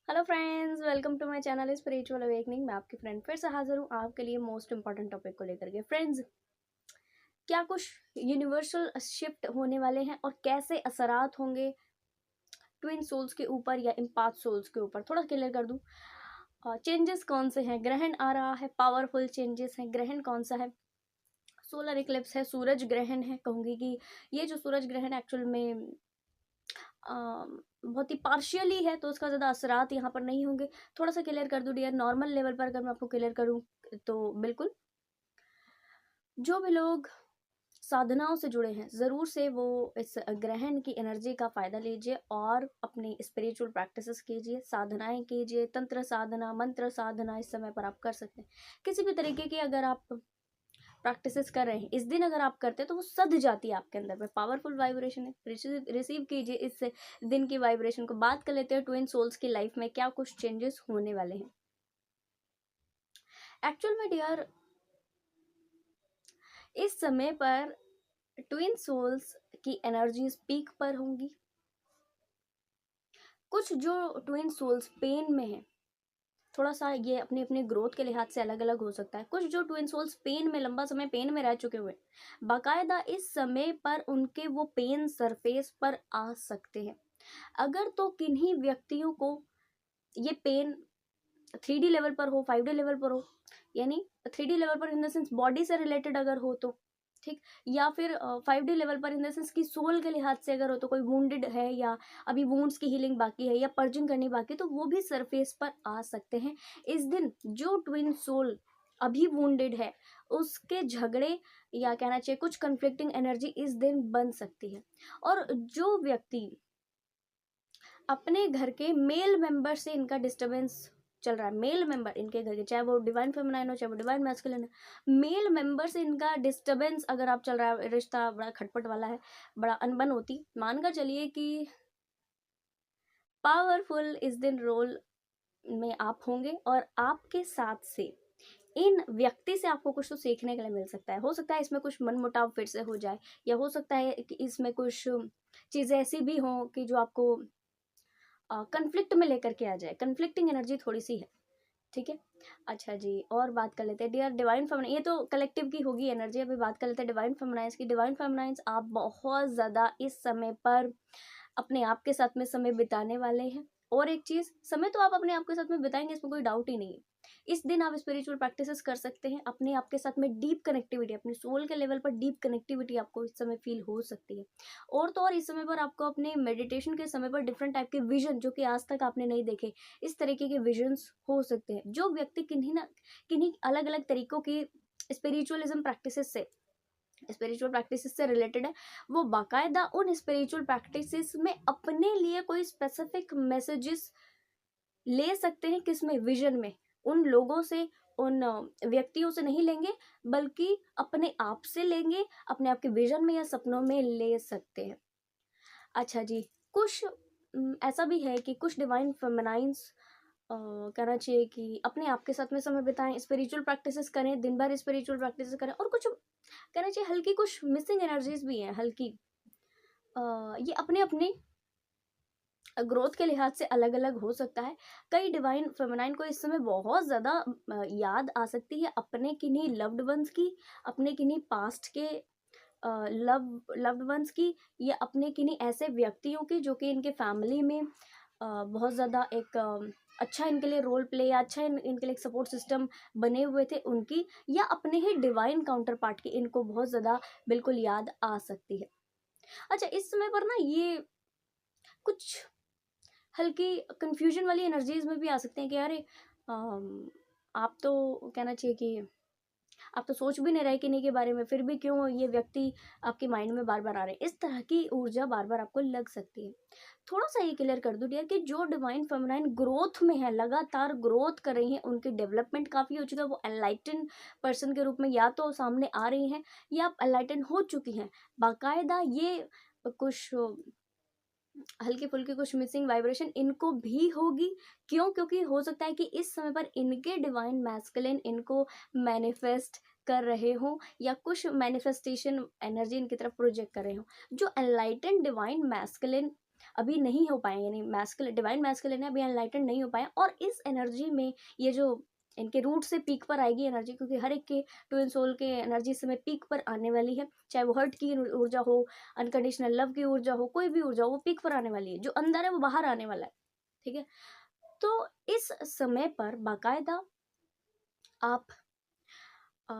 Hello friends, welcome to my channel spiritual awakening. मैं आपकी friend फिर से हाजिर हूँ आपके लिए मोस्ट इंपॉर्टेंट टॉपिक को लेकर के। फ्रेंड्स, क्या कुछ यूनिवर्सल शिफ्ट होने वाले हैं और कैसे असरात होंगे ट्विन सोल्स के ऊपर या इम्पाथ सोल्स के ऊपर, थोड़ा क्लियर कर दूँ। चेंजेस कौन से हैं? ग्रहण आ रहा है, पावरफुल चेंजेस हैं। ग्रहण कौन सा है? सोलर इक्लिप्स है, सूरज ग्रहण है। कहूँगी कि ये जो सूरज ग्रहण एक्चुअल में बहुत ही पार्शियली है, तो उसका ज़्यादा असरात यहाँ पर नहीं होंगे। थोड़ा सा क्लियर कर दूँ डियर, नॉर्मल लेवल पर अगर मैं आपको क्लियर करूँ तो बिल्कुल जो भी लोग साधनाओं से जुड़े हैं ज़रूर से वो इस ग्रहण की एनर्जी का फ़ायदा लीजिए और अपनी स्पिरिचुअल प्रैक्टिसेस कीजिए, साधनाएं कीजिए। तंत्र साधना, मंत्र साधना इस समय पर आप कर सकते हैं। किसी भी तरीके की अगर आप प्रैक्टिसेस कर रहे हैं इस दिन अगर आप करते हैं तो वो सध जाती है आपके अंदर में। पावरफुल वाइब्रेशन है, रिसीव कीजिए इस दिन की वाइब्रेशन को। बात कर लेते हैं ट्विन सोल्स की लाइफ में क्या कुछ चेंजेस होने वाले हैं। एक्चुअल में डियर, इस समय पर ट्विन सोल्स की एनर्जीज पीक पर होंगी। कुछ जो ट्विन सोल्स पेन में है, थोड़ा सा ये अपनी अपनी ग्रोथ के लिहाज से अलग अलग हो सकता है। कुछ जो ट्विन सोल्स पेन में, लंबा समय पेन में रह चुके हुए, बाकायदा इस समय पर उनके वो पेन सरफेस पर आ सकते हैं। अगर तो किन्हीं व्यक्तियों को ये पेन 3D लेवल पर हो, 5D लेवल पर हो, यानी 3D लेवल पर इन द सेंस बॉडी से रिलेटेड अगर हो तो ठीक, या फिर 5D लेवल पर इन द सेंस की सोल के लिहाज से अगर हो, तो कोई वुंडेड है या अभी वुंड्स की हीलिंग बाकी है या पर्जिंग करनी बाकी है, तो वो भी सरफेस पर आ सकते हैं इस दिन। जो ट्विन सोल अभी वुंडेड है उसके झगड़े या कहना चाहिए कुछ कन्फ्लिक्टिंग एनर्जी इस दिन बन सकती है। और जो व्यक्ति अपने घर के मेल मेंबर से इनका डिस्टरबेंस चल रहा है, मेल मेंबर इनके घर के, चाहे वो डिवाइन फेमिनाइन हो चाहे वो डिवाइन मैस्कुलिन है, मेल मेंबर से इनका डिस्टरबेंस अगर आप चल रहा है, रिश्ता बड़ा खटपट वाला है, बड़ा अनबन होती, मानकर चलिए कि पावरफुल इस दिन रोल में आप होंगे और आपके साथ से इन व्यक्ति से आपको कुछ तो सीखने के लिए मिल सकता है। हो सकता है इसमें कुछ मनमुटाव फिर से हो जाए, या हो सकता है कि इसमें कुछ चीज़ें ऐसी भी हों कि जो आपको कन्फ्लिक्ट में लेकर के आ जाए। कन्फ्लिक्टिंग एनर्जी थोड़ी सी है, ठीक है। अच्छा जी, और बात कर लेते हैं डियर डिवाइन फेमिनाइन। ये तो कलेक्टिव की होगी एनर्जी, अभी बात कर लेते हैं डिवाइन फेमिनाइंस की। डिवाइन फेमिनाइंस आप बहुत ज़्यादा इस समय पर अपने आप के साथ में समय बिताने वाले हैं। और एक चीज़, समय तो आप अपने आप के साथ में बिताएंगे, इसमें कोई डाउट ही नहीं है। इस दिन आप स्पिरिचुअल प्रैक्टिसेस कर सकते हैं, अपने आप के साथ में डीप कनेक्टिविटी, अपने सोल के लेवल पर डीप कनेक्टिविटी आपको इस समय फील हो सकती है। और तो और इस समय पर आपको अपने मेडिटेशन के समय पर डिफरेंट टाइप के विजन जो कि आज तक आपने नहीं देखे, इस तरीके के विजन्स हो सकते हैं। जो व्यक्ति किन्हीं ना किन्हीं अलग अलग तरीकों की स्पिरिचुअलिज्म प्रैक्टिसेस से, स्पिरिचुअल प्रैक्टिसेस से रिलेटेड है, वो बाकायदा उन स्पिरिचुअल प्रैक्टिसेस में अपने लिए कोई स्पेसिफिक मैसेजेस ले सकते हैं। किसमें? विजन में। उन लोगों से, उन व्यक्तियों से नहीं लेंगे, बल्कि अपने आप से लेंगे, अपने आप के विजन में या सपनों में ले सकते हैं। अच्छा जी, कुछ ऐसा भी है कि कुछ डिवाइन फेमिनाइंस कहना चाहिए कि अपने आप के साथ में समय बिताएं, स्पिरिचुअल प्रैक्टिसेस करें, दिन भर स्पिरिचुअल प्रैक्टिसेस करें। और कुछ कहना चाहिए हल्की कुछ मिसिंग एनर्जीज भी हैं, हल्की। ये अपने अपने ग्रोथ के लिहाज से अलग अलग हो सकता है। कई डिवाइन फेमिनाइन को इस समय बहुत ज़्यादा याद आ सकती है अपने किन्हीं लव्ड वंस की, अपने किन्हीं पास्ट के लव्ड वंस की, या अपने किन्हीं ऐसे व्यक्तियों की जो कि इनके फैमिली में बहुत ज़्यादा एक अच्छा इनके लिए रोल प्ले या अच्छा इनके लिए एक सपोर्ट सिस्टम बने हुए थे उनकी, या अपने ही डिवाइन काउंटर पार्ट की इनको बहुत ज़्यादा बिल्कुल याद आ सकती है। अच्छा, इस समय पर ना ये कुछ हल्की कंफ्यूजन वाली एनर्जीज में भी आ सकते हैं कि अरे आप तो कहना चाहिए कि आप तो सोच भी नहीं रहे किन्हीं के बारे में, फिर भी क्यों ये व्यक्ति आपके माइंड में बार बार आ रहे हैं। इस तरह की ऊर्जा बार बार आपको लग सकती है। थोड़ा सा ये क्लियर कर दूं डियर कि जो डिवाइन फेमिनाइन ग्रोथ में है, लगातार ग्रोथ कर रही हैं, उनकी डेवलपमेंट काफ़ी हो चुका है, वो एनलाइटन पर्सन के रूप में या तो सामने आ रही हैं या आप एनलाइटन हो चुकी हैं। बाकायदा ये कुछ हल्की फुल्की कुछ मिसिंग वाइब्रेशन इनको भी होगी। क्यों? क्योंकि हो सकता है कि इस समय पर इनके डिवाइन मैस्कुलिन इनको मैनिफेस्ट कर रहे हो, या कुछ मैनिफेस्टेशन एनर्जी इनकी तरफ प्रोजेक्ट कर रहे हो। जो एनलाइटेंड डिवाइन मैस्कुलिन अभी नहीं हो पाए, यानी मैस्कुलिन, डिवाइन मैस्कुलिन है, अभी एनलाइटन नहीं हो पाए। और इस एनर्जी में ये जो इनके रूट से पीक पर आएगी एनर्जी, क्योंकि हर एक के ट्विन सोल के एनर्जी इस समय पीक पर आने वाली है, चाहे वो हर्ट की ऊर्जा हो, अनकंडीशनल लव की ऊर्जा हो, कोई भी ऊर्जा हो, वो पीक पर आने वाली है। जो अंदर है वो बाहर आने वाला है, ठीक है। तो इस समय पर बाकायदा आप अ,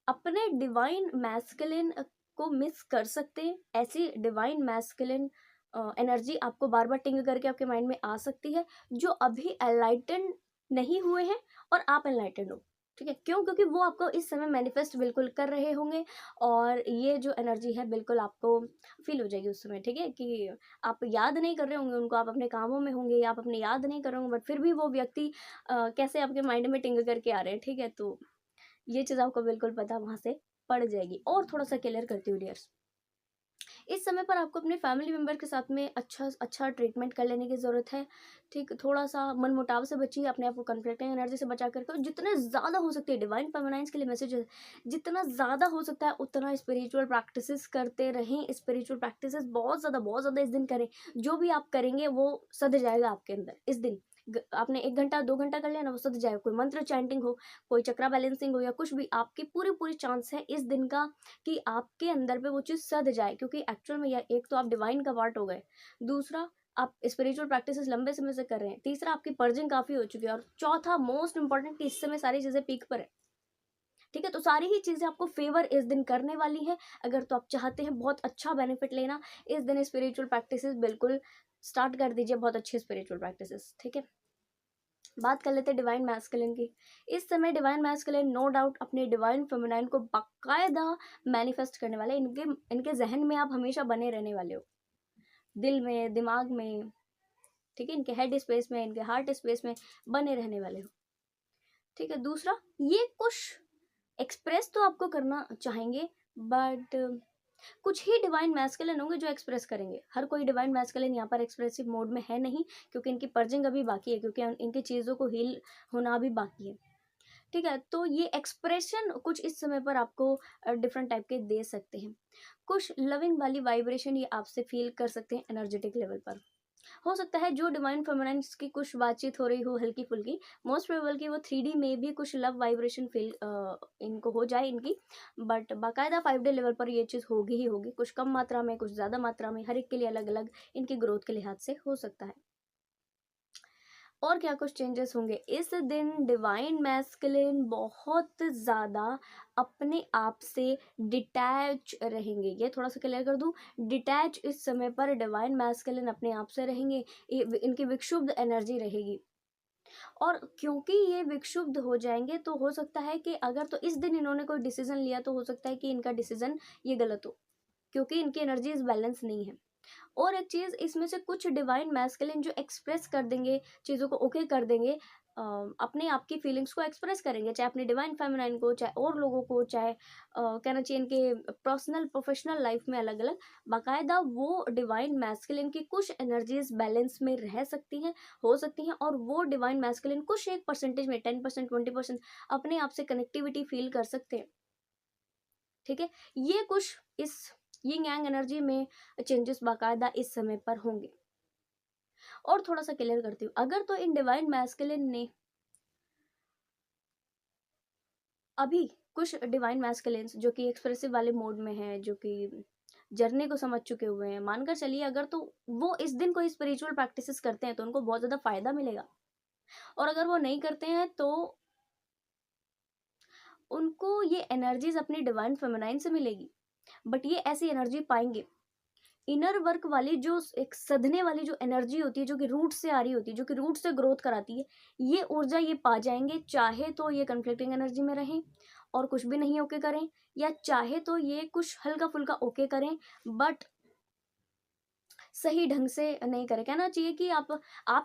अपने डिवाइन मैस्कुलिन को मिस कर सकते हैं। ऐसी डिवाइन मैस्कुलिन एनर्जी आपको बार बार टिंग करके आपके माइंड में आ सकती है, जो अभी एनलाइटन नहीं हुए हैं और आप एनलाइटन हो, ठीक है। क्यों? क्योंकि वो आपको इस समय मैनिफेस्ट बिल्कुल कर रहे होंगे, और ये जो एनर्जी है बिल्कुल आपको फील हो जाएगी उस समय, ठीक है, कि आप याद नहीं कर रहे होंगे उनको, आप अपने कामों में होंगे, या आप अपने याद नहीं कर रहे होंगे, बट फिर भी वो व्यक्ति कैसे आपके माइंड में टिंग करके आ रहे हैं, ठीक है। तो ये चीज़ आपको बिल्कुल पता वहाँ से पड़ जाएगी। और थोड़ा सा क्लियर करती हूँ डियर्स, इस समय पर आपको अपने फैमिली मेम्बर के साथ में अच्छा ट्रीटमेंट कर लेने की ज़रूरत है, ठीक। थोड़ा सा मन मुटाव से बचिए, अपने आप को कन्फ्लिक्टिंग एनर्जी से बचा करके, और जितने ज़्यादा हो सकती है, डिवाइन फेमिनाइन्स के लिए मैसेज है, जितना ज़्यादा हो सकता है उतना स्पिरिचुअल प्रैक्टिसेस करते रहें। स्पिरिचुअल प्रैक्टिसेस बहुत ज़्यादा इस दिन करें। जो भी आप करेंगे वो सध जाएगा आपके अंदर इस दिन। आपने 1 घंटा 2 घंटा कर लिया ना, वो सध जाएगा। कोई मंत्र चैंटिंग हो, कोई चक्रा बैलेंसिंग हो, या कुछ भी, आपकी पूरी चांस है इस दिन का कि आपके अंदर पे वो चीज़ सध जाए, क्योंकि एक्चुअल में यह एक तो आप डिवाइन का पार्ट हो गए, दूसरा आप स्पिरिचुअल प्रैक्टिसेस लंबे समय से कर रहे हैं, तीसरा आपकी पर्जिंग काफ़ी हो चुकी है, और चौथा मोस्ट इंपॉर्टेंट कि इस समय सारी चीज़ें पीक पर है, ठीक है। तो सारी ही चीज़ें आपको फेवर इस दिन करने वाली है। अगर तो आप चाहते हैं बहुत अच्छा बेनिफिट लेना, इस दिन स्पिरिचुअल प्रैक्टिसेस बिल्कुल स्टार्ट कर दीजिए, बहुत अच्छे स्पिरिचुअल प्रैक्टिसेस, ठीक है। बात कर लेते हैं डिवाइन मैस्कुलिन की। इस समय डिवाइन मैस्कुलिन नो डाउट अपने डिवाइन फेमिनाइन को बाकायदा मैनिफेस्ट करने वाले। इनके इनके जहन में आप हमेशा बने रहने वाले हो, दिल में, दिमाग में, ठीक है, इनके हेड स्पेस में, इनके हार्ट स्पेस में बने रहने वाले हो, ठीक है। दूसरा, ये कुछ एक्सप्रेस तो आपको करना चाहेंगे, बट कुछ ही डिवाइन मैस्कुलिन होंगे जो एक्सप्रेस करेंगे। हर कोई डिवाइन मैस्कुलिन यहाँ पर एक्सप्रेसिव मोड में है नहीं, क्योंकि इनकी पर्जिंग अभी बाकी है, क्योंकि इनकी चीज़ों को हील होना अभी बाकी है, ठीक है। तो ये एक्सप्रेशन कुछ इस समय पर आपको डिफरेंट टाइप के दे सकते हैं। कुछ लविंग वाली वाइब्रेशन ये आपसे फील कर सकते हैं एनर्जेटिक लेवल पर। हो सकता है जो डिवाइन फेमिनाइन्स की कुछ बातचीत हो रही हो हल्की फुल्की, मोस्ट प्रोबेबल कि वो 3D में भी कुछ लव वाइब्रेशन फील इनको हो जाए इनकी, बट बाकायदा 5D लेवल पर ये चीज़ होगी ही होगी, कुछ कम मात्रा में, कुछ ज़्यादा मात्रा में, हर एक के लिए अलग अलग इनकी ग्रोथ के लिहाज से हो सकता है। और क्या कुछ चेंजेस होंगे इस दिन, डिवाइन मैस्कुलिन बहुत ज़्यादा अपने आप से डिटैच रहेंगे। ये थोड़ा सा क्लियर कर दूं, डिटैच इस समय पर डिवाइन मैस्कुलिन अपने आप से रहेंगे। इनकी विक्षुब्ध एनर्जी रहेगी, और क्योंकि ये विक्षुब्ध हो जाएंगे तो हो सकता है कि अगर तो इस दिन इन्होंने कोई डिसीजन लिया तो हो सकता है कि इनका डिसीजन ये गलत हो, क्योंकि इनकी एनर्जी इस बैलेंस नहीं है। और एक चीज़, इसमें से कुछ डिवाइन मैस्कुलिन जो एक्सप्रेस कर देंगे, चीज़ों को ओके कर देंगे, अपने आप की फीलिंग्स को एक्सप्रेस करेंगे, चाहे अपने डिवाइन फेमिनाइन को, चाहे और लोगों को, चाहे कहना चाहिए इनके पर्सनल प्रोफेशनल लाइफ में अलग अलग। बाकायदा वो डिवाइन मैस्कुलिन की कुछ एनर्जीज बैलेंस में रह सकती हैं, हो सकती हैं, और वो डिवाइन मैस्कुलिन कुछ एक परसेंटेज में 10% 20% अपने आप से कनेक्टिविटी फील कर सकते हैं, ठीक है। ये कुछ इस यिंग यांग एनर्जी में चेंजेस बाकायदा इस समय पर होंगे। और थोड़ा सा क्लियर करती हूँ, अगर तो इन डिवाइन मैस्कुलिन ने अभी कुछ डिवाइन मैस्कुलिन्स जो कि एक्सप्रेसिव वाले मोड में हैं, जो कि जर्नी को समझ चुके हुए हैं, मानकर चलिए अगर तो वो इस दिन कोई स्पिरिचुअल प्रैक्टिसेस करते हैं तो उनको बहुत ज़्यादा फायदा मिलेगा, और अगर वो नहीं करते हैं तो उनको ये एनर्जीज अपनी डिवाइन फेमिनाइन से मिलेगी, बट ये ऐसी एनर्जी पाएंगे। इनर वर्क वाली जो एक सधने वाली जो एनर्जी होती है, जो कि रूट से आ रही होती है, जो कि रूट से ग्रोथ कराती है, ये ऊर्जा ये पा जाएंगे, चाहे तो ये कन्फ्लिक्टिंग एनर्जी में रहें और कुछ भी नहीं ओके करें, या चाहे तो ये कुछ हल्का फुल्का ओके करें, बट सही ढंग से नहीं करे। कहना चाहिए कि आप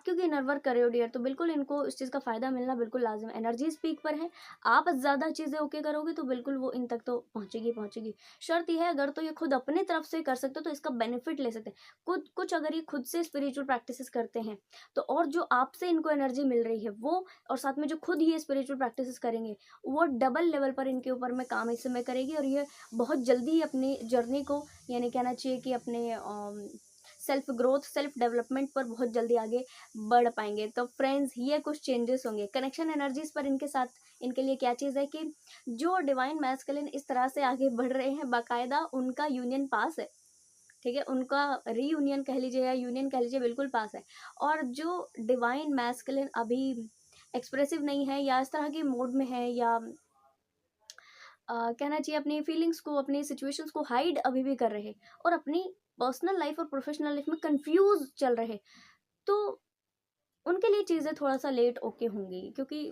क्योंकि इनर वर्क कर रहे हो डियर, तो बिल्कुल इनको इस चीज़ का फ़ायदा मिलना बिल्कुल लाजिम है। एनर्जीज पीक पर है, आप ज़्यादा चीज़ें ओके करोगे तो बिल्कुल वो इन तक तो पहुँचेगी पहुँचेगी। शर्त यह है अगर तो ये खुद अपनी तरफ से कर सकते हो तो इसका बेनिफिट ले सकते हैं। कुछ अगर ये खुद से स्पिरिचुअल प्रैक्टिसेस करते हैं तो, और जो आपसे इनको एनर्जी मिल रही है वो, और साथ में जो खुद ये स्पिरिचुअल प्रैक्टिसेस करेंगे, वो डबल लेवल पर इनके ऊपर में काम इस समय करेगी, और ये बहुत जल्दी अपनी जर्नी को, यानी कहना चाहिए कि अपने सेल्फ ग्रोथ, सेल्फ डेवलपमेंट पर बहुत जल्दी आगे बढ़ पाएंगे। तो फ्रेंड्स, ये कुछ चेंजेस होंगे कनेक्शन एनर्जीज पर। इनके साथ इनके लिए क्या चीज़ है कि जो डिवाइन मैस्कुलिन इस तरह से आगे बढ़ रहे हैं, बाकायदा उनका यूनियन पास है, ठीक है, उनका रीयूनियन कह लीजिए या यूनियन कह लीजिए, बिल्कुल पास है। और जो डिवाइन मैस्कुलिन अभी एक्सप्रेसिव नहीं है या इस तरह के मूड में है, या कहना चाहिए अपनी फीलिंग्स को, अपनी सिचुएशंस को हाइड अभी भी कर रहे, और अपनी पर्सनल लाइफ और प्रोफेशनल लाइफ में कंफ्यूज चल रहे, तो उनके लिए चीज़ें थोड़ा सा लेट ओके होंगी। क्योंकि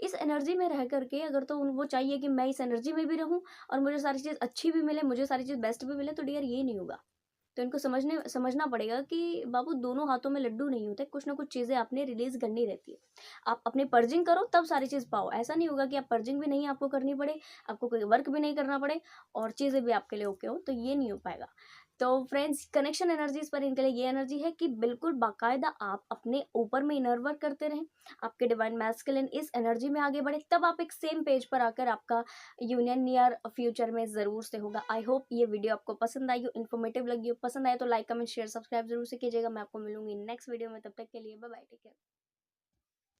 इस एनर्जी में रह करके अगर तो वो चाहिए कि मैं इस एनर्जी में भी रहूं और मुझे सारी चीज़ अच्छी भी मिले, मुझे सारी चीज़ बेस्ट भी मिले, तो डियर ये नहीं होगा। तो इनको समझना पड़ेगा कि बाबू दोनों हाथों में लड्डू नहीं होते, कुछ ना कुछ चीज़ें आपने रिलीज करनी रहती है। आप अपनी पर्जिंग करो तब सारी चीज़ पाओ। ऐसा नहीं होगा कि आप पर्जिंग भी नहीं आपको करनी पड़े, आपको कोई वर्क भी नहीं करना पड़े और चीज़ें भी आपके लिए ओके हो, तो ये नहीं हो पाएगा। तो फ्रेंड्स, कनेक्शन एनर्जीज पर इनके लिए ये एनर्जी है कि बिल्कुल बाकायदा आप अपने ऊपर में इनर वर्क करते रहें, आपके डिवाइन मैस्कुलिन इस एनर्जी में आगे बढ़े, तब आप एक सेम पेज पर आकर आपका यूनियन नियर फ्यूचर में ज़रूर से होगा। आई होप ये वीडियो आपको पसंद आई हो, इन्फॉर्मेटिव लगी हो। पसंद आए तो लाइक, कमेंट, शेयर, सब्सक्राइब जरूर से कीजिएगा। मैं आपको मिलूंगी नेक्स्ट वीडियो में, तब तक के लिए बाय बाय, टेक केयर।